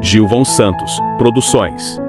Gilvão Santos Produções.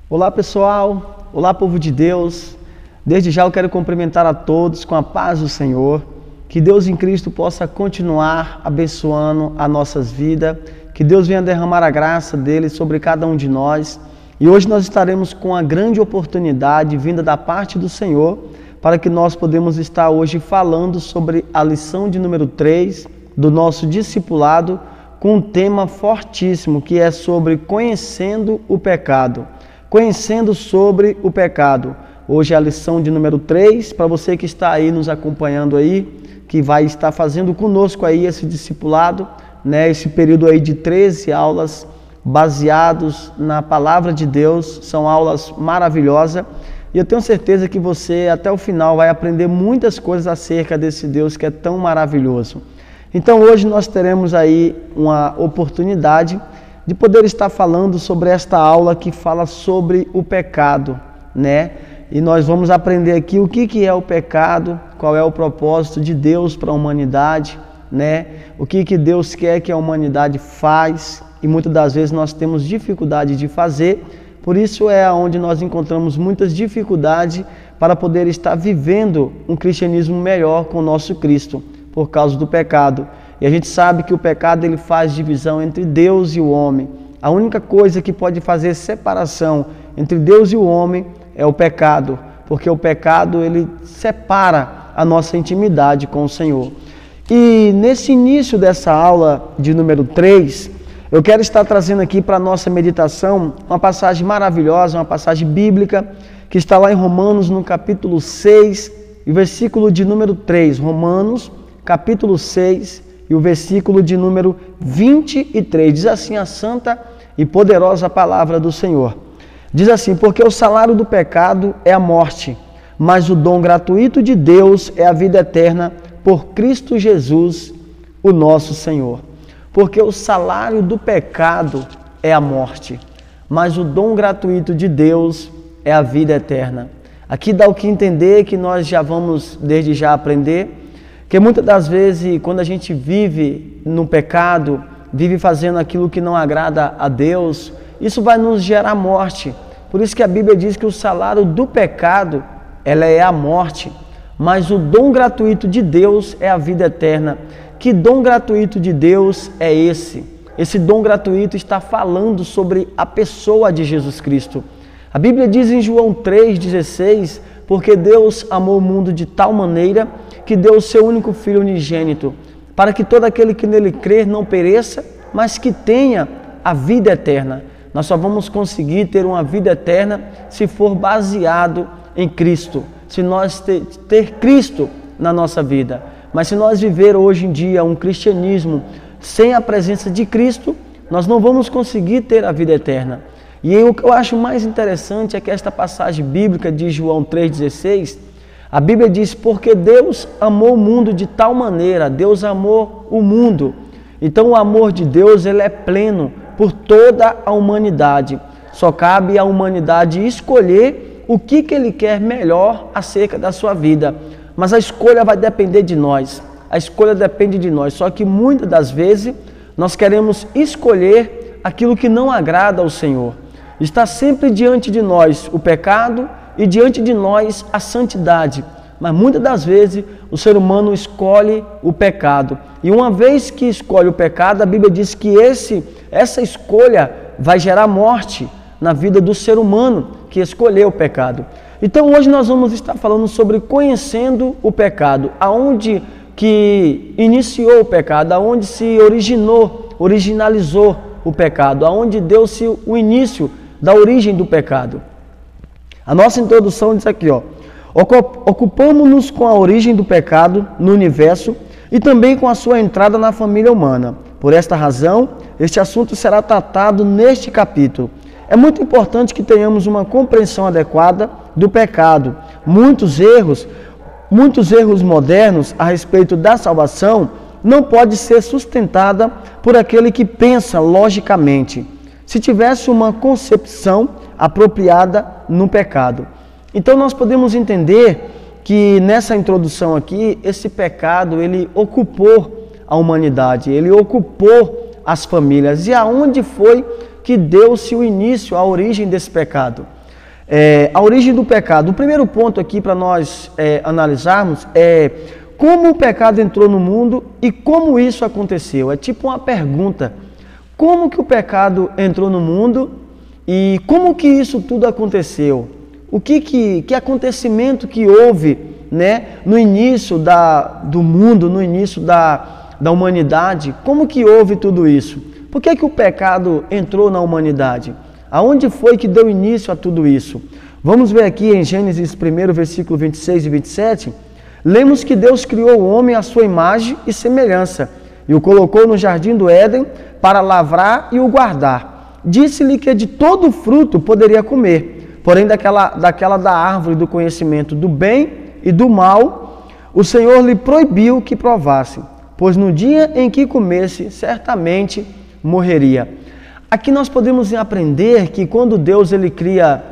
Olá pessoal, olá povo de Deus. Desde já eu quero cumprimentar a todos com a paz do Senhor. Que Deus em Cristo possa continuar abençoando as nossas vidas. Que Deus venha derramar a graça dele sobre cada um de nós. E hoje nós estaremos com a grande oportunidade vinda da parte do Senhor para que nós podemos estar hoje falando sobre a lição de número 3 do nosso discipulado, com um tema fortíssimo que é sobre conhecendo o pecado. Conhecendo sobre o pecado. Hoje é a lição de número 3, para você que está aí nos acompanhando aí, que vai estar fazendo conosco aí esse discipulado, né? Esse período aí de 13 aulas baseados na palavra de Deus, são aulas maravilhosas. E eu tenho certeza que você até o final vai aprender muitas coisas acerca desse Deus que é tão maravilhoso. Então hoje nós teremos aí uma oportunidade de poder estar falando sobre esta aula que fala sobre o pecado, né? E nós vamos aprender aqui o que é o pecado, qual é o propósito de Deus para a humanidade, né? O que Deus quer que a humanidade faz e muitas das vezes nós temos dificuldade de fazer. Por isso é onde nós encontramos muitas dificuldades para poder estar vivendo um cristianismo melhor com o nosso Cristo, por causa do pecado. E a gente sabe que o pecado ele faz divisão entre Deus e o homem. A única coisa que pode fazer separação entre Deus e o homem é o pecado, porque o pecado ele separa a nossa intimidade com o Senhor. E nesse início dessa aula de número 3, eu quero estar trazendo aqui para a nossa meditação uma passagem maravilhosa, uma passagem bíblica, que está lá em Romanos, no capítulo 6, e versículo de número 3. Romanos, capítulo 6, e o versículo de número 23. Diz assim a santa e poderosa palavra do Senhor. Diz assim: porque o salário do pecado é a morte, mas o dom gratuito de Deus é a vida eterna por Cristo Jesus, o nosso Senhor. Porque o salário do pecado é a morte, mas o dom gratuito de Deus é a vida eterna. Aqui dá o que entender, que nós já vamos desde já aprender, que muitas das vezes quando a gente vive no pecado, vive fazendo aquilo que não agrada a Deus, isso vai nos gerar morte. Por isso que a Bíblia diz que o salário do pecado, ela é a morte, mas o dom gratuito de Deus é a vida eterna. Que dom gratuito de Deus é esse? Esse dom gratuito está falando sobre a pessoa de Jesus Cristo. A Bíblia diz em João 3,16, porque Deus amou o mundo de tal maneira que deu o seu único Filho unigênito, para que todo aquele que nele crer não pereça, mas que tenha a vida eterna. Nós só vamos conseguir ter uma vida eterna se for baseado em Cristo, se nós ter Cristo na nossa vida. Mas se nós viver hoje em dia um cristianismo sem a presença de Cristo, nós não vamos conseguir ter a vida eterna. E o que eu acho mais interessante é que esta passagem bíblica de João 3,16, a Bíblia diz, porque Deus amou o mundo de tal maneira, Deus amou o mundo. Então o amor de Deus ele é pleno por toda a humanidade. Só cabe à humanidade escolher o que Ele quer melhor acerca da sua vida. Mas a escolha vai depender de nós. A escolha depende de nós. Só que muitas das vezes nós queremos escolher aquilo que não agrada ao Senhor. Está sempre diante de nós o pecado e diante de nós a santidade. Mas muitas das vezes o ser humano escolhe o pecado. E uma vez que escolhe o pecado, a Bíblia diz que essa escolha vai gerar morte na vida do ser humano que escolheu o pecado. Então hoje nós vamos estar falando sobre conhecendo o pecado, aonde que iniciou o pecado, aonde se originalizou o pecado, aonde deu-se o início da origem do pecado. A nossa introdução diz aqui, ocupamos-nos com a origem do pecado no universo e também com a sua entrada na família humana. Por esta razão, este assunto será tratado neste capítulo. É muito importante que tenhamos uma compreensão adequada do pecado. Muitos erros modernos a respeito da salvação não pode ser sustentada por aquele que pensa logicamente, se tivesse uma concepção apropriada no pecado. Então nós podemos entender que nessa introdução aqui, esse pecado ele ocupou a humanidade, ele ocupou as famílias. E aonde foi que deu-se o início, a origem desse pecado? A origem do pecado. O primeiro ponto aqui para nós analisarmos é como o pecado entrou no mundo e como isso aconteceu. É tipo uma pergunta. Como que o pecado entrou no mundo e como que isso tudo aconteceu? O que acontecimento que houve, né, no início do mundo, no início da humanidade? Como que houve tudo isso? Por que o pecado entrou na humanidade? Aonde foi que deu início a tudo isso? Vamos ver aqui em Gênesis 1, versículo 26 e 27. Lemos que Deus criou o homem à sua imagem e semelhança e o colocou no jardim do Éden para lavrar e o guardar. Disse-lhe que de todo fruto poderia comer, porém daquela da árvore do conhecimento do bem e do mal, o Senhor lhe proibiu que provasse, pois no dia em que comesse, certamente morreria. Aqui nós podemos aprender que quando Deus ele cria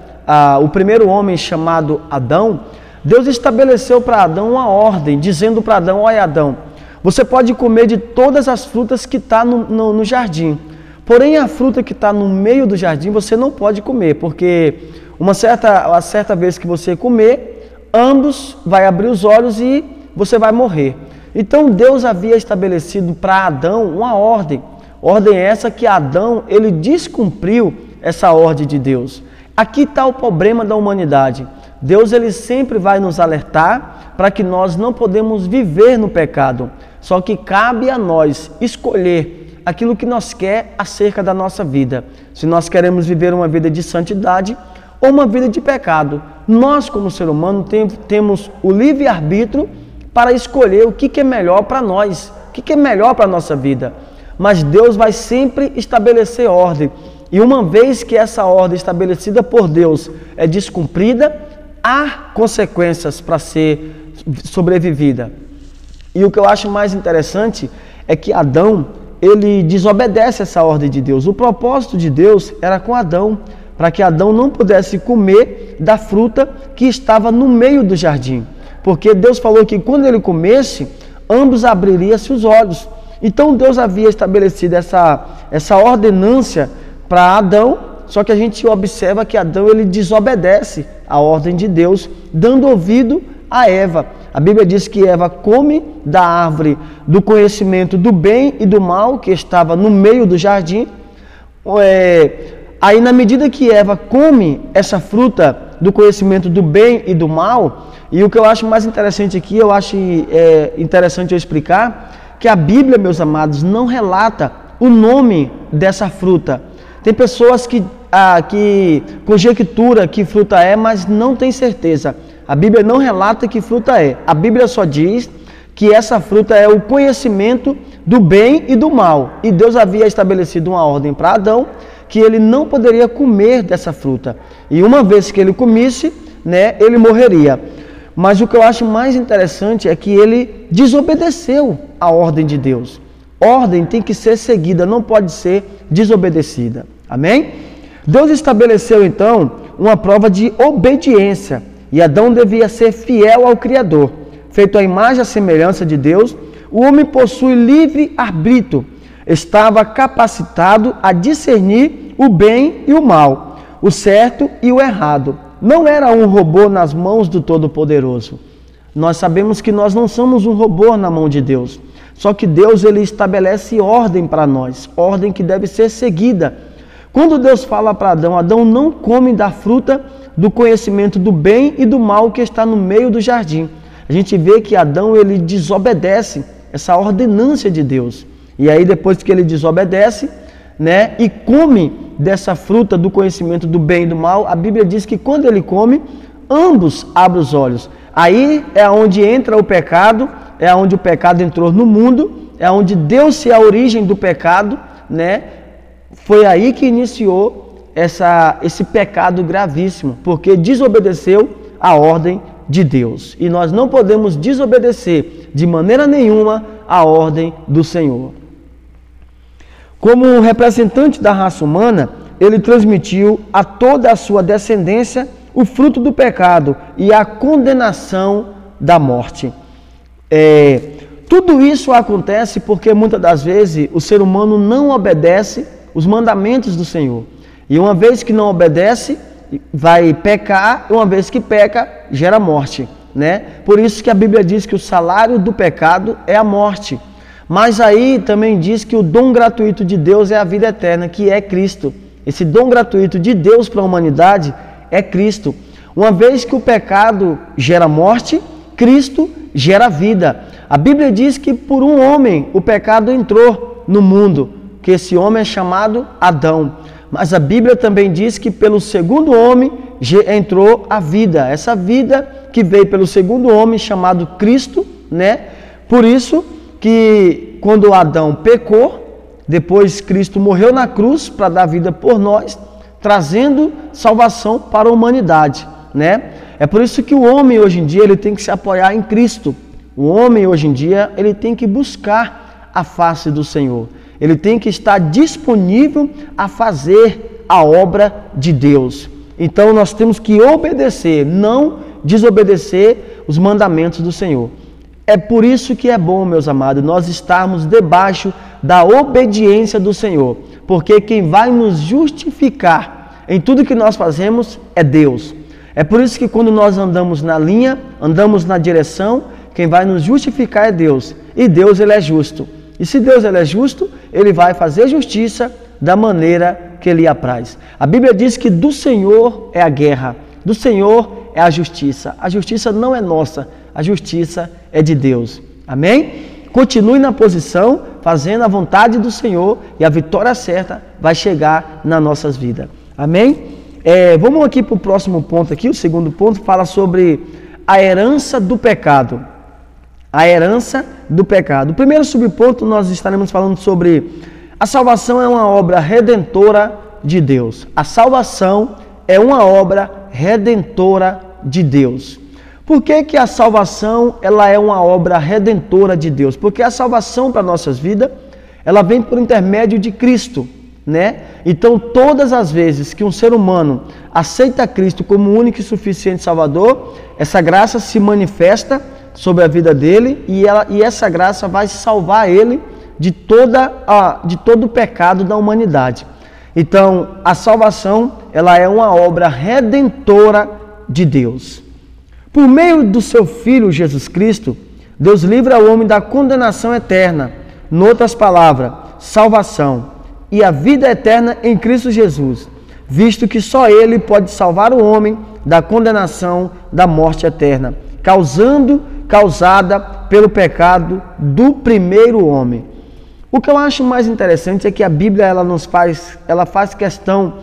o primeiro homem chamado Adão, Deus estabeleceu para Adão uma ordem, dizendo para Adão: olha Adão, você pode comer de todas as frutas que estão no jardim, porém a fruta que está no meio do jardim você não pode comer, porque uma certa vez que você comer, ambos vai abrir os olhos e você vai morrer. Então Deus havia estabelecido para Adão uma ordem essa que Adão ele descumpriu essa ordem de Deus. Aqui está o problema da humanidade. Deus ele sempre vai nos alertar para que nós não podemos viver no pecado. Só que cabe a nós escolher aquilo que nós quer acerca da nossa vida. Se nós queremos viver uma vida de santidade ou uma vida de pecado. Nós, como ser humano, temos o livre-arbítrio para escolher o que é melhor para nós, o que é melhor para a nossa vida. Mas Deus vai sempre estabelecer ordem. E uma vez que essa ordem estabelecida por Deus é descumprida, há consequências para ser sobrevivida. E o que eu acho mais interessante é que Adão, ele desobedece essa ordem de Deus. O propósito de Deus era com Adão, para que Adão não pudesse comer da fruta que estava no meio do jardim. Porque Deus falou que quando ele comesse, ambos abririam-se os olhos. Então Deus havia estabelecido essa ordenância para Adão, só que a gente observa que Adão ele desobedece a ordem de Deus, dando ouvido a Eva. A Bíblia diz que Eva come da árvore do conhecimento do bem e do mal, que estava no meio do jardim. Aí na medida que Eva come essa fruta do conhecimento do bem e do mal, e o que eu acho mais interessante aqui, eu acho interessante eu explicar, que a Bíblia, meus amados, não relata o nome dessa fruta. Tem pessoas que conjecturam que fruta é, mas não tem certeza. A Bíblia não relata que fruta é. A Bíblia só diz que essa fruta é o conhecimento do bem e do mal. E Deus havia estabelecido uma ordem para Adão que ele não poderia comer dessa fruta. E uma vez que ele comesse, né, ele morreria. Mas o que eu acho mais interessante é que ele desobedeceu a ordem de Deus. Ordem tem que ser seguida, não pode ser desobedecida. Amém? Deus estabeleceu então uma prova de obediência. E Adão devia ser fiel ao Criador. Feito à imagem e à semelhança de Deus, o homem possui livre arbítrio. Estava capacitado a discernir o bem e o mal, o certo e o errado. Não era um robô nas mãos do Todo-Poderoso. Nós sabemos que nós não somos um robô na mão de Deus. Só que Deus ele estabelece ordem para nós, ordem que deve ser seguida. Quando Deus fala para Adão, Adão não come da fruta do conhecimento do bem e do mal que está no meio do jardim. A gente vê que Adão ele desobedece essa ordenância de Deus. E aí depois que ele desobedece, né, e come dessa fruta do conhecimento do bem e do mal, a Bíblia diz que quando ele come, ambos abrem os olhos. Aí é onde entra o pecado, é onde o pecado entrou no mundo, é onde deu-se a origem do pecado, né? Foi aí que iniciou esse pecado gravíssimo, porque desobedeceu a ordem de Deus. E nós não podemos desobedecer de maneira nenhuma a ordem do Senhor. Como representante da raça humana, ele transmitiu a toda a sua descendência o fruto do pecado e a condenação da morte. Tudo isso acontece porque muitas das vezes o ser humano não obedece os mandamentos do Senhor. E uma vez que não obedece, vai pecar, e uma vez que peca, gera morte, né? Por isso que a Bíblia diz que o salário do pecado é a morte. Mas aí também diz que o dom gratuito de Deus é a vida eterna, que é Cristo. Esse dom gratuito de Deus para a humanidade é Cristo. Uma vez que o pecado gera morte, Cristo gera vida. A Bíblia diz que por um homem o pecado entrou no mundo, que esse homem é chamado Adão. Mas a Bíblia também diz que pelo segundo homem entrou a vida. Essa vida que veio pelo segundo homem chamado Cristo, né? Por isso que quando Adão pecou, depois Cristo morreu na cruz para dar vida por nós, trazendo salvação para a humanidade, né? É por isso que o homem hoje em dia ele tem que se apoiar em Cristo. O homem hoje em dia ele tem que buscar a face do Senhor. Ele tem que estar disponível a fazer a obra de Deus. Então nós temos que obedecer, não desobedecer os mandamentos do Senhor. É por isso que é bom, meus amados, nós estarmos debaixo da obediência do Senhor. Porque quem vai nos justificar em tudo que nós fazemos é Deus. É por isso que quando nós andamos na linha, andamos na direção, quem vai nos justificar é Deus. E Deus ele é justo. E se Deus ele é justo, ele vai fazer justiça da maneira que ele apraz. A Bíblia diz que do Senhor é a guerra, do Senhor é a justiça. A justiça não é nossa, a justiça é de Deus. Amém? Continue na posição, fazendo a vontade do Senhor e a vitória certa vai chegar nas nossas vidas. Amém? Vamos aqui para o próximo ponto aqui, o segundo ponto fala sobre a herança do pecado. A herança do pecado. O primeiro subponto nós estaremos falando sobre a salvação é uma obra redentora de Deus. A salvação é uma obra redentora de Deus. Por que a salvação ela é uma obra redentora de Deus? Porque a salvação para nossas vidas, ela vem por intermédio de Cristo, né? Então, todas as vezes que um ser humano aceita Cristo como único e suficiente Salvador, essa graça se manifesta sobre a vida dele e essa graça vai salvar ele de todo o pecado da humanidade. Então, a salvação ela é uma obra redentora de Deus. Por meio do seu Filho Jesus Cristo, Deus livra o homem da condenação eterna. Em outras palavras, salvação e a vida eterna em Cristo Jesus, visto que só Ele pode salvar o homem da condenação da morte eterna, causada pelo pecado do primeiro homem. O que eu acho mais interessante é que a Bíblia ela faz questão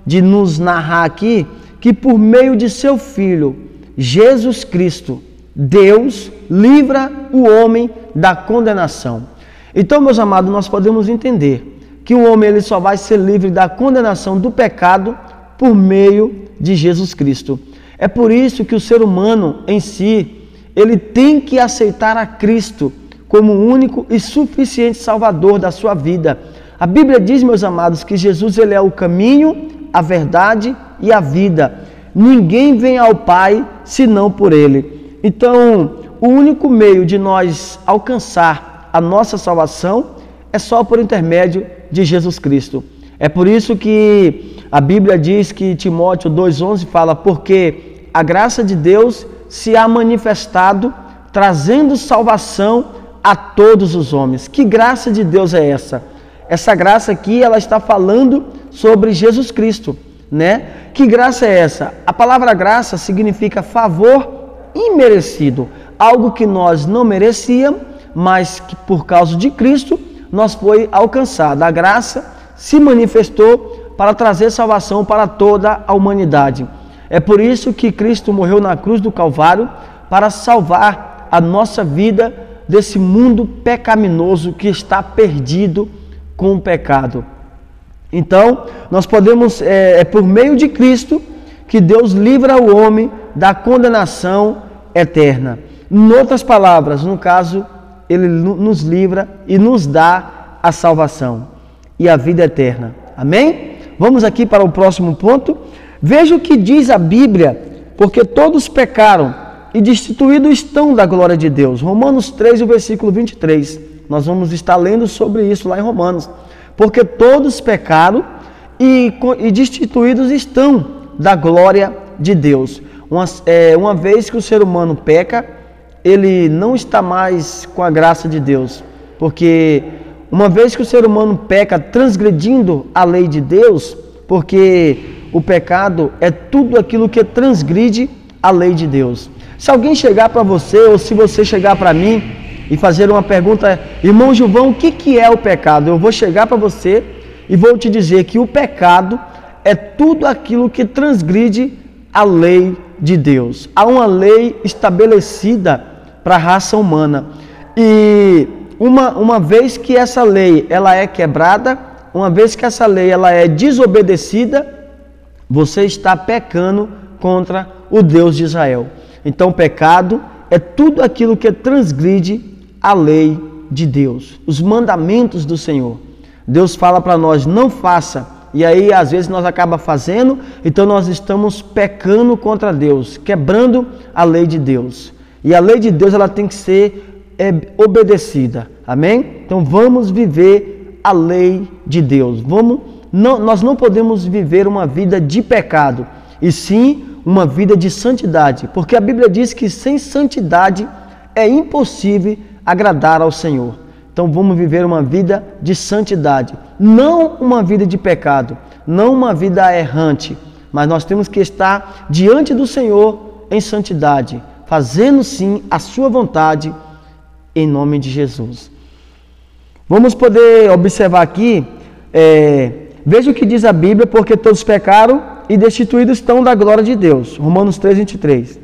de nos narrar aqui que por meio de seu Filho, Jesus Cristo, Deus livra o homem da condenação. Então, meus amados, nós podemos entender que o homem ele só vai ser livre da condenação do pecado por meio de Jesus Cristo. É por isso que o ser humano em si, ele tem que aceitar a Cristo como o único e suficiente Salvador da sua vida. A Bíblia diz, meus amados, que Jesus ele é o caminho, a verdade e a vida. Ninguém vem ao Pai senão por Ele. Então, o único meio de nós alcançar a nossa salvação é só por intermédio de Jesus Cristo. É por isso que a Bíblia diz que Timóteo 2,11 fala, porque a graça de Deus se há manifestado, trazendo salvação a todos os homens. Que graça de Deus é essa? Essa graça aqui, ela está falando sobre Jesus Cristo, né? Que graça é essa? A palavra graça significa favor imerecido, algo que nós não merecíamos, mas que por causa de Cristo nós foi alcançado. A graça se manifestou para trazer salvação para toda a humanidade. É por isso que Cristo morreu na cruz do Calvário para salvar a nossa vida desse mundo pecaminoso que está perdido com o pecado. Então, nós podemos, por meio de Cristo, que Deus livra o homem da condenação eterna. Em outras palavras, no caso, Ele nos livra e nos dá a salvação e a vida eterna. Amém? Vamos aqui para o próximo ponto. Veja o que diz a Bíblia, porque todos pecaram e destituídos estão da glória de Deus. Romanos 3, o versículo 23. Nós vamos estar lendo sobre isso lá em Romanos. Porque todos pecaram e destituídos estão da glória de Deus. Uma vez que o ser humano peca, ele não está mais com a graça de Deus. Porque uma vez que o ser humano peca transgredindo a lei de Deus, porque o pecado é tudo aquilo que transgride a lei de Deus. Se alguém chegar para você, ou se você chegar para mim e fazer uma pergunta, irmão Gilvão, o que é o pecado? Eu vou chegar para você e vou te dizer que o pecado é tudo aquilo que transgride a lei de Deus. Há uma lei estabelecida para a raça humana. E uma vez que essa lei ela é quebrada, uma vez que essa lei ela é desobedecida, você está pecando contra o Deus de Israel. Então, o pecado é tudo aquilo que transgride a lei de Deus, os mandamentos do Senhor. Deus fala para nós, não faça, e aí às vezes nós acabamos fazendo, então nós estamos pecando contra Deus, quebrando a lei de Deus. E a lei de Deus ela tem que ser obedecida, amém? Então vamos viver a lei de Deus. Nós não podemos viver uma vida de pecado, e sim uma vida de santidade, porque a Bíblia diz que sem santidade é impossível agradar ao Senhor. Então vamos viver uma vida de santidade, não uma vida de pecado, não uma vida errante, mas nós temos que estar diante do Senhor em santidade, fazendo sim a sua vontade, em nome de Jesus. Vamos poder observar aqui, veja o que diz a Bíblia, porque todos pecaram e destituídos estão da glória de Deus. Romanos 3, 23.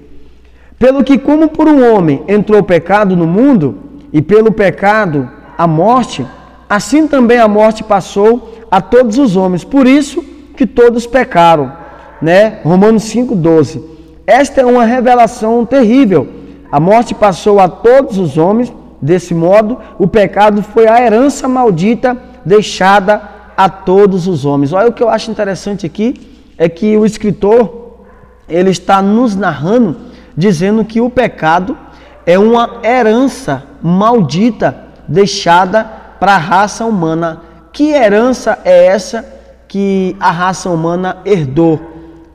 Pelo que como por um homem entrou o pecado no mundo, e pelo pecado a morte, assim também a morte passou a todos os homens. Por isso que todos pecaram. Né? Romanos 5, 12. Esta é uma revelação terrível. A morte passou a todos os homens. Desse modo, o pecado foi a herança maldita deixada a todos os homens. Olha o que eu acho interessante aqui, é que o escritor, ele está nos narrando, dizendo que o pecado é uma herança maldita deixada para a raça humana. Que herança é essa que a raça humana herdou,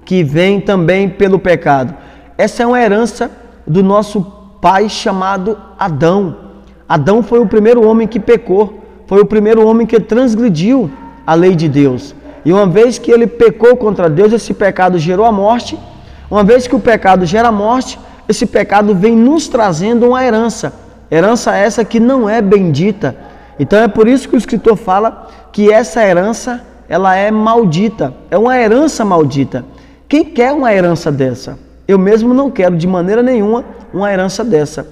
que vem também pelo pecado? Essa é uma herança do nosso pai chamado Adão. Adão foi o primeiro homem que pecou, foi o primeiro homem que transgrediu a lei de Deus. E uma vez que ele pecou contra Deus, esse pecado gerou a morte. Uma vez que o pecado gera a morte, esse pecado vem nos trazendo uma herança. Herança essa que não é bendita. Então é por isso que o escritor fala que essa herança, ela é maldita. É uma herança maldita. Quem quer uma herança dessa? Eu mesmo não quero de maneira nenhuma uma herança dessa.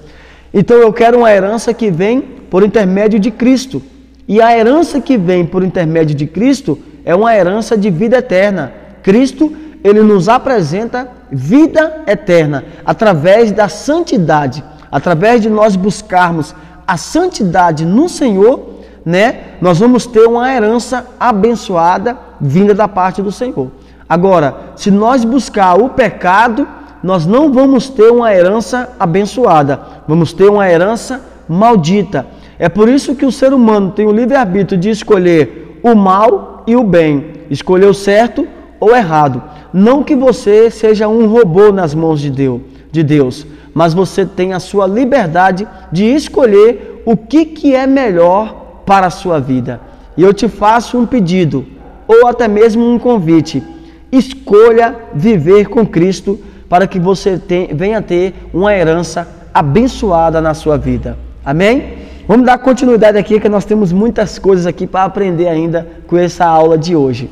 Então eu quero uma herança que vem por intermédio de Cristo. E a herança que vem por intermédio de Cristo é uma herança de vida eterna. Cristo, ele nos apresenta vida eterna através da santidade. Através de nós buscarmos a santidade no Senhor, né? Nós vamos ter uma herança abençoada vinda da parte do Senhor. Agora, se nós buscar o pecado, nós não vamos ter uma herança abençoada. Vamos ter uma herança maldita. É por isso que o ser humano tem o livre-arbítrio de escolher o mal e o bem, escolher o certo ou errado. Não que você seja um robô nas mãos de Deus, mas você tem a sua liberdade de escolher o que é melhor para a sua vida. E eu te faço um pedido, ou até mesmo um convite: escolha viver com Cristo para que você venha ter uma herança abençoada na sua vida. Amém? Vamos dar continuidade aqui, que nós temos muitas coisas aqui para aprender ainda com essa aula de hoje.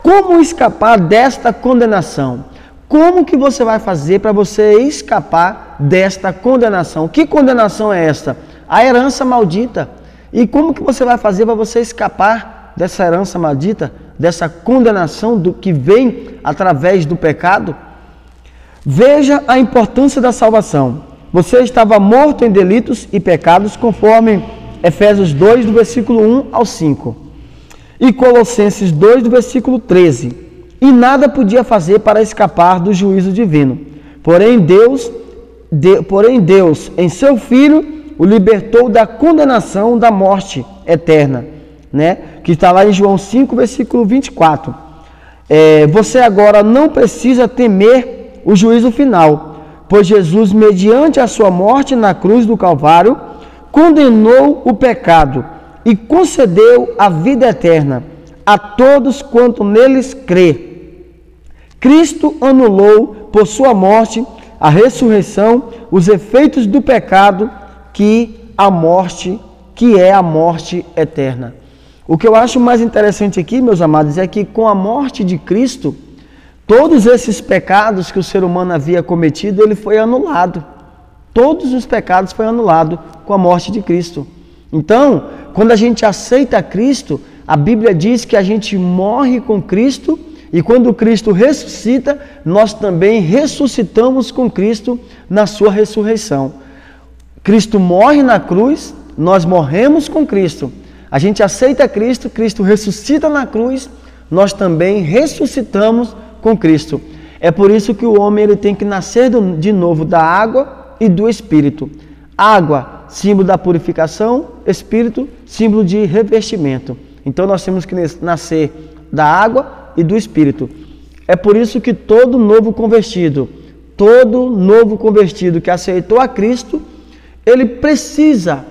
Como escapar desta condenação? Como que você vai fazer para você escapar desta condenação? Que condenação é esta? A herança maldita. E como que você vai fazer para você escapar dessa herança maldita, dessa condenação do que vem através do pecado? Veja a importância da salvação. Você estava morto em delitos e pecados, conforme Efésios 2, do versículo 1 ao 5. E Colossenses 2, do versículo 13. E nada podia fazer para escapar do juízo divino, Porém Deus, em seu Filho, o libertou da condenação da morte eterna, né? Que está lá em João 5, versículo 24. Você agora não precisa temer o juízo final, pois Jesus, mediante a sua morte na cruz do Calvário, condenou o pecado e concedeu a vida eterna a todos quanto neles crê. Cristo anulou por sua morte, a ressurreição, os efeitos do pecado, que é a morte eterna. O que eu acho mais interessante aqui, meus amados, é que com a morte de Cristo, todos esses pecados que o ser humano havia cometido, ele foi anulado. Todos os pecados foram anulados com a morte de Cristo. Então, quando a gente aceita Cristo, a Bíblia diz que a gente morre com Cristo, e quando Cristo ressuscita, nós também ressuscitamos com Cristo na sua ressurreição. Cristo morre na cruz, nós morremos com Cristo. A gente aceita Cristo, Cristo ressuscita na cruz, nós também ressuscitamos com Cristo. É por isso que o homem ele tem que nascer de novo da água e do Espírito. Água, símbolo da purificação, Espírito, símbolo de revestimento. Então nós temos que nascer da água e do Espírito. É por isso que todo novo convertido que aceitou a Cristo, ele precisa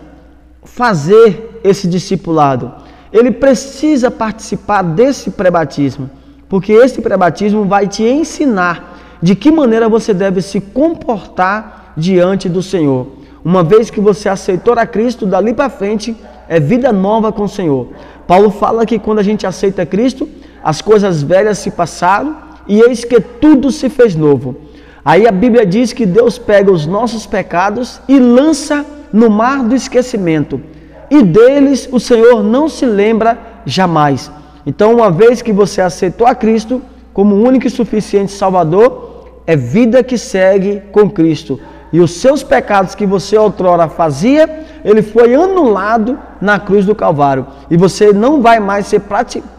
fazer esse discipulado. Ele precisa participar desse pré-batismo, porque esse pré-batismo vai te ensinar de que maneira você deve se comportar diante do Senhor. Uma vez que você aceitou a Cristo, dali para frente é vida nova com o Senhor. Paulo fala que quando a gente aceita Cristo, as coisas velhas se passaram e eis que tudo se fez novo. Aí a Bíblia diz que Deus pega os nossos pecados e lança no mar do esquecimento, e deles o Senhor não se lembra jamais. Então, uma vez que você aceitou a Cristo como único e suficiente Salvador, é vida que segue com Cristo. E os seus pecados que você outrora fazia, ele foi anulado na cruz do Calvário. E você não vai mais ser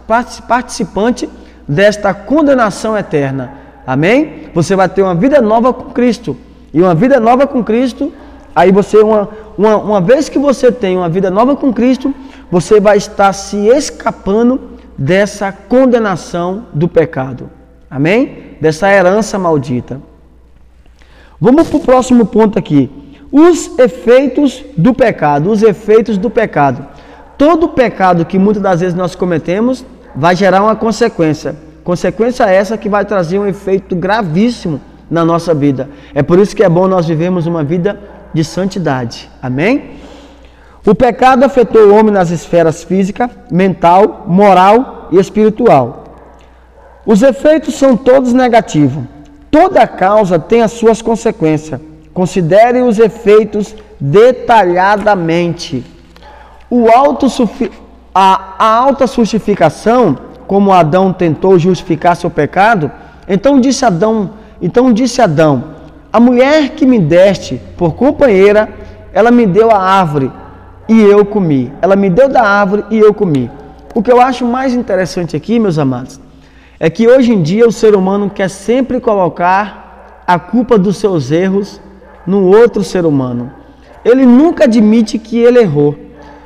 participante desta condenação eterna. Amém? Você vai ter uma vida nova com Cristo. E uma vida nova com Cristo, aí você, uma vez que você tem uma vida nova com Cristo, você vai estar se escapando dessa condenação do pecado. Amém? Dessa herança maldita. Vamos para o próximo ponto aqui. Os efeitos do pecado. Os efeitos do pecado. Todo pecado que muitas das vezes nós cometemos vai gerar uma consequência. Consequência essa que vai trazer um efeito gravíssimo na nossa vida. É por isso que é bom nós vivermos uma vida de santidade. Amém? O pecado afetou o homem nas esferas física, mental, moral e espiritual. Os efeitos são todos negativos. Toda causa tem as suas consequências. Considere os efeitos detalhadamente. A autojustificação, como Adão tentou justificar seu pecado, então disse Adão, a mulher que me deste por companheira, ela me deu a árvore e eu comi. Ela me deu da árvore e eu comi. O que eu acho mais interessante aqui, meus amados, é que hoje em dia o ser humano quer sempre colocar a culpa dos seus erros no outro ser humano. Ele nunca admite que ele errou.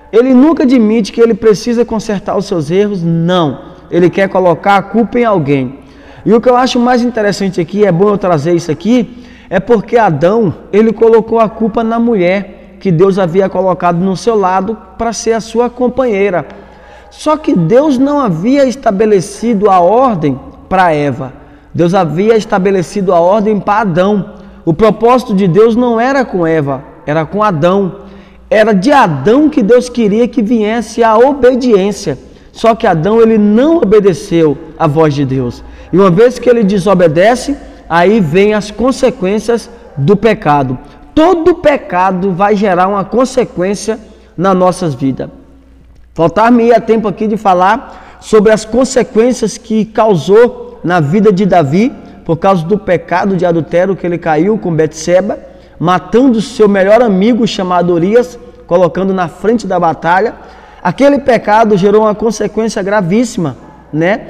Ele nunca admite que ele precisa consertar os seus erros. Não. Ele quer colocar a culpa em alguém. E o que eu acho mais interessante aqui, é bom eu trazer isso aqui, é porque Adão, ele colocou a culpa na mulher que Deus havia colocado no seu lado para ser a sua companheira. Só que Deus não havia estabelecido a ordem para Eva. Deus havia estabelecido a ordem para Adão. O propósito de Deus não era com Eva, era com Adão. Era de Adão que Deus queria que viesse a obediência. Só que Adão, ele não obedeceu à voz de Deus. E uma vez que ele desobedece, aí vem as consequências do pecado. Todo pecado vai gerar uma consequência nas nossas vidas. Faltar-me-ia tempo aqui de falar sobre as consequências que causou na vida de Davi, por causa do pecado de adultério que ele caiu com Betseba, matando seu melhor amigo chamado Urias, colocando na frente da batalha. Aquele pecado gerou uma consequência gravíssima, né?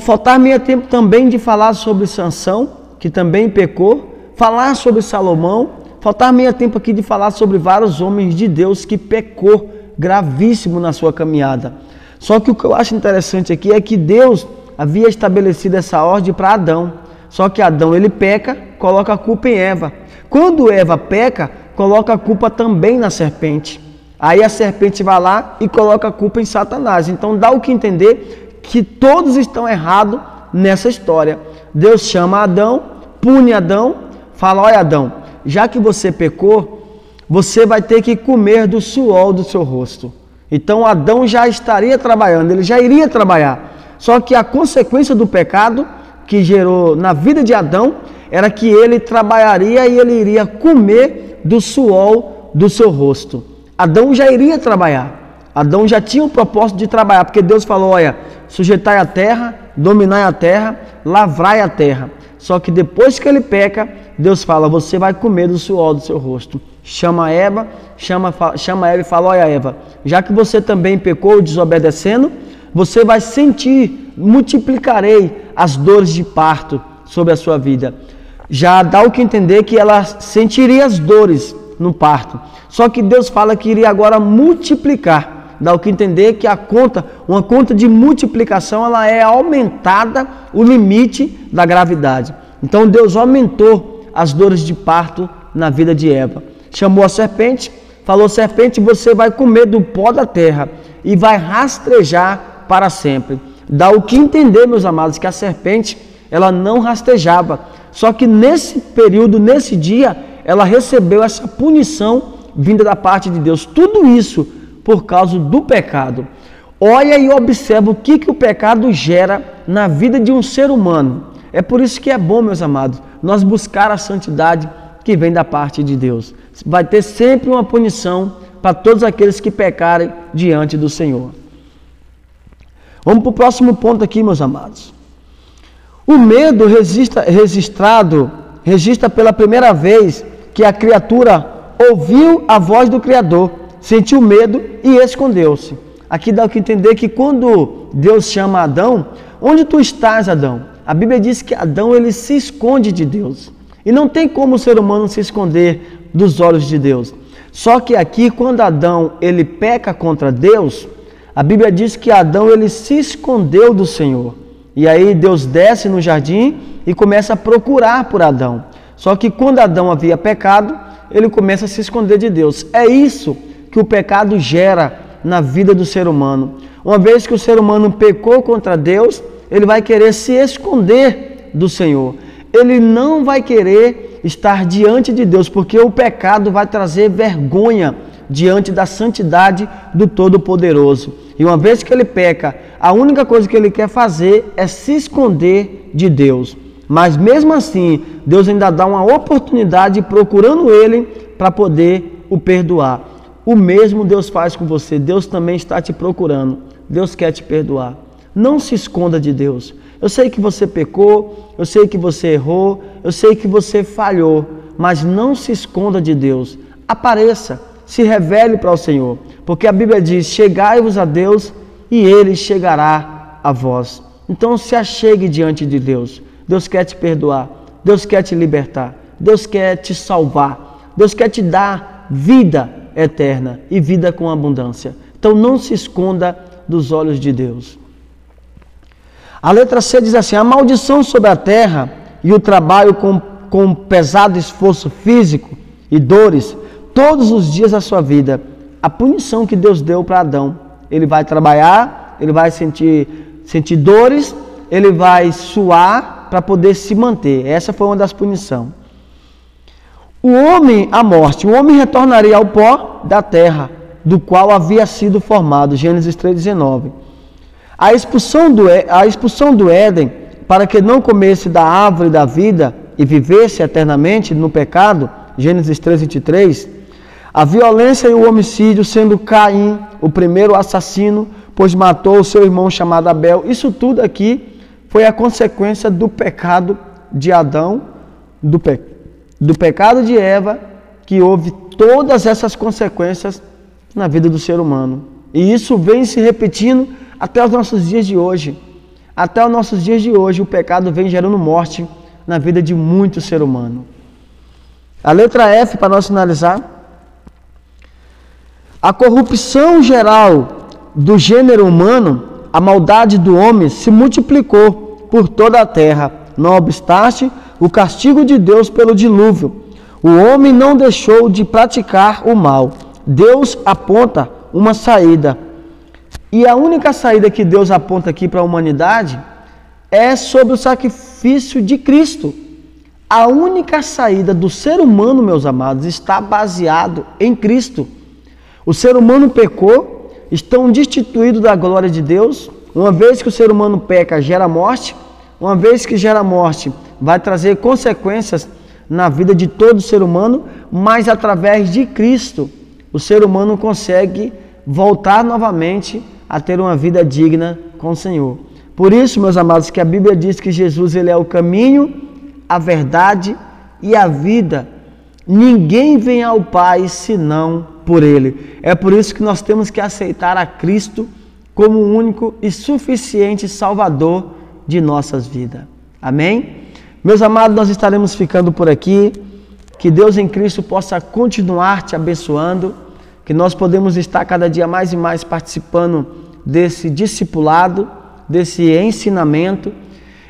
Faltar-me tempo também de falar sobre Sansão, que também pecou, falar sobre Salomão, faltar meio tempo aqui de falar sobre vários homens de Deus que pecou gravíssimo na sua caminhada. Só que o que eu acho interessante aqui é que Deus havia estabelecido essa ordem para Adão. Só que Adão ele peca, coloca a culpa em Eva. Quando Eva peca, coloca a culpa também na serpente. Aí a serpente vai lá e coloca a culpa em Satanás. Então dá o que entender que todos estão errados nessa história. Deus chama Adão, pune Adão, fala: olha Adão, já que você pecou, você vai ter que comer do suor do seu rosto. Então Adão já estaria trabalhando, ele já iria trabalhar. Só que a consequência do pecado que gerou na vida de Adão era que ele trabalharia e ele iria comer do suor do seu rosto. Adão já iria trabalhar. Adão já tinha o propósito de trabalhar, porque Deus falou: olha, sujeitai a terra, dominai a terra, lavrai a terra. Só que depois que ele peca, Deus fala: você vai comer do suor do seu rosto. Chama Eva e fala: olha Eva, já que você também pecou desobedecendo, você vai sentir, multiplicarei as dores de parto sobre a sua vida. Já dá o que entender que ela sentiria as dores no parto. Só que Deus fala que iria agora multiplicar. Dá o que entender que uma conta de multiplicação, ela é aumentada o limite da gravidade. Então Deus aumentou as dores de parto na vida de Eva. Chamou a serpente, falou: serpente, você vai comer do pó da terra e vai rastejar para sempre. Dá o que entender, meus amados, que a serpente, ela não rastejava. Só que nesse período, nesse dia, ela recebeu essa punição vinda da parte de Deus. Tudo isso por causa do pecado. Olha e observa o que o pecado gera na vida de um ser humano. É por isso que é bom, meus amados, nós buscar a santidade que vem da parte de Deus. Vai ter sempre uma punição para todos aqueles que pecarem diante do Senhor. Vamos para o próximo ponto aqui, meus amados. O medo registra pela primeira vez que a criatura ouviu a voz do Criador, sentiu medo e escondeu-se. Aqui dá o que entender que quando Deus chama Adão: onde tu estás, Adão? A Bíblia diz que Adão ele se esconde de Deus. E não tem como o ser humano se esconder dos olhos de Deus. Só que aqui, quando Adão ele peca contra Deus, a Bíblia diz que Adão ele se escondeu do Senhor. E aí Deus desce no jardim e começa a procurar por Adão. Só que quando Adão havia pecado, ele começa a se esconder de Deus. É isso que o pecado gera na vida do ser humano. Uma vez que o ser humano pecou contra Deus, ele vai querer se esconder do Senhor. Ele não vai querer estar diante de Deus, porque o pecado vai trazer vergonha diante da santidade do Todo-Poderoso. E uma vez que ele peca, a única coisa que ele quer fazer é se esconder de Deus. Mas mesmo assim, Deus ainda dá uma oportunidade procurando ele para poder o perdoar. O mesmo Deus faz com você. Deus também está te procurando. Deus quer te perdoar. Não se esconda de Deus. Eu sei que você pecou, eu sei que você errou, eu sei que você falhou, mas não se esconda de Deus. Apareça, se revele para o Senhor, porque a Bíblia diz: chegai-vos a Deus e Ele chegará a vós. Então se achegue diante de Deus. Deus quer te perdoar, Deus quer te libertar, Deus quer te salvar, Deus quer te dar vida eterna e vida com abundância. Então não se esconda dos olhos de Deus. A letra C diz assim: a maldição sobre a terra e o trabalho com pesado esforço físico e dores todos os dias da sua vida. A punição que Deus deu para Adão. Ele vai trabalhar, ele vai sentir dores, ele vai suar para poder se manter. Essa foi uma das punições. O homem, a morte. O homem retornaria ao pó da terra, do qual havia sido formado. Gênesis 3,19. A expulsão do Éden, para que não comesse da árvore da vida e vivesse eternamente no pecado. Gênesis 3,23. A violência e o homicídio, sendo Caim o primeiro assassino, pois matou o seu irmão chamado Abel. Isso tudo aqui foi a consequência do pecado de Adão, do pecado de Eva, que houve todas essas consequências na vida do ser humano. E isso vem se repetindo até os nossos dias de hoje. Até os nossos dias de hoje, o pecado vem gerando morte na vida de muito ser humano. A letra F, para nós finalizar. A corrupção geral do gênero humano, a maldade do homem se multiplicou por toda a terra. Não obstante o castigo de Deus pelo dilúvio, o homem não deixou de praticar o mal. Deus aponta uma saída. E a única saída que Deus aponta aqui para a humanidade é sobre o sacrifício de Cristo. A única saída do ser humano, meus amados, está baseado em Cristo. O ser humano pecou, estão destituídos da glória de Deus. Uma vez que o ser humano peca, gera morte. Uma vez que gera morte, vai trazer consequências na vida de todo ser humano, mas através de Cristo, o ser humano consegue voltar novamente a ter uma vida digna com o Senhor. Por isso, meus amados, que a Bíblia diz que Jesus ele é o caminho, a verdade e a vida. Ninguém vem ao Pai senão por Ele. É por isso que nós temos que aceitar a Cristo como o único e suficiente Salvador de nossas vidas. Amém? Meus amados, nós estaremos ficando por aqui. Que Deus em Cristo possa continuar te abençoando, que nós podemos estar cada dia mais e mais participando desse discipulado, desse ensinamento.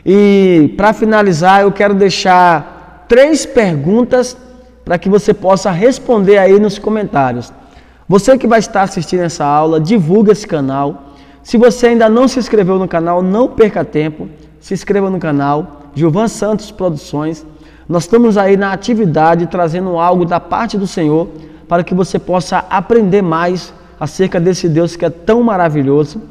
E para finalizar, eu quero deixar 3 perguntas para que você possa responder aí nos comentários. Você que vai estar assistindo essa aula, divulga esse canal. Se você ainda não se inscreveu no canal, não perca tempo, se inscreva no canal, Gilvan Santos Produções. Nós estamos aí na atividade, trazendo algo da parte do Senhor, para que você possa aprender mais acerca desse Deus que é tão maravilhoso.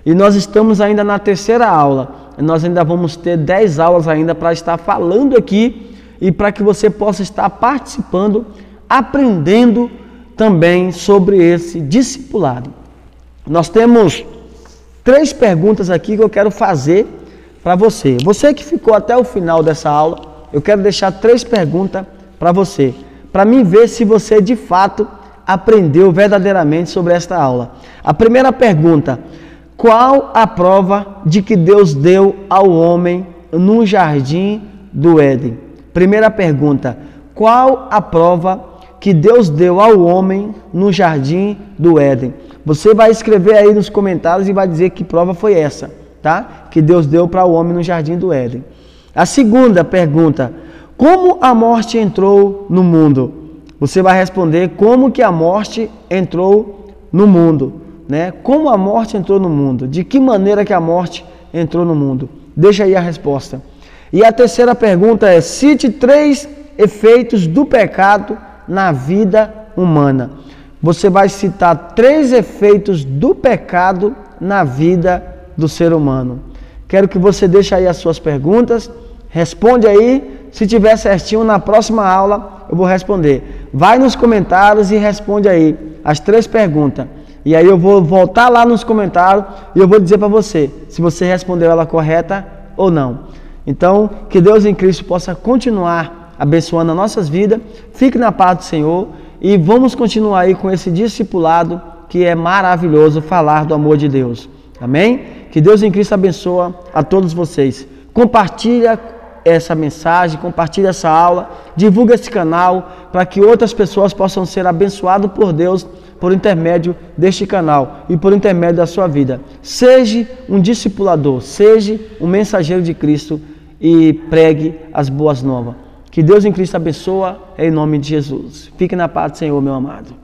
E nós estamos ainda na 3ª aula, e nós ainda vamos ter 10 aulas ainda para estar falando aqui, e para que você possa estar participando, aprendendo também sobre esse discipulado. Nós temos 3 perguntas aqui que eu quero fazer para você. Você que ficou até o final dessa aula, eu quero deixar 3 perguntas para você, para mim ver se você de fato aprendeu verdadeiramente sobre esta aula. A primeira pergunta: qual a prova de que Deus deu ao homem no jardim do Éden? Primeira pergunta: qual a prova que Deus deu ao homem no jardim do Éden? Você vai escrever aí nos comentários e vai dizer que prova foi essa, tá? Que Deus deu para o homem no jardim do Éden. A segunda pergunta: como a morte entrou no mundo? Você vai responder como que a morte entrou no mundo, né? Como a morte entrou no mundo? De que maneira que a morte entrou no mundo? Deixa aí a resposta. E a terceira pergunta é: cite 3 efeitos do pecado na vida humana. Você vai citar 3 efeitos do pecado na vida do ser humano. Quero que você deixe aí as suas perguntas, responde aí. Se tiver certinho, na próxima aula eu vou responder. Vai nos comentários e responde aí as 3 perguntas. E aí eu vou voltar lá nos comentários e eu vou dizer para você se você respondeu ela correta ou não. Então, que Deus em Cristo possa continuar abençoando as nossas vidas. Fique na paz do Senhor e vamos continuar aí com esse discipulado que é maravilhoso, falar do amor de Deus. Amém? Que Deus em Cristo abençoe a todos vocês. Compartilha essa mensagem, compartilha essa aula, divulga esse canal para que outras pessoas possam ser abençoadas por Deus por intermédio deste canal e por intermédio da sua vida. Seja um discipulador, seja um mensageiro de Cristo e pregue as boas novas. Que Deus em Cristo abençoe em nome de Jesus. Fique na paz do Senhor, meu amado.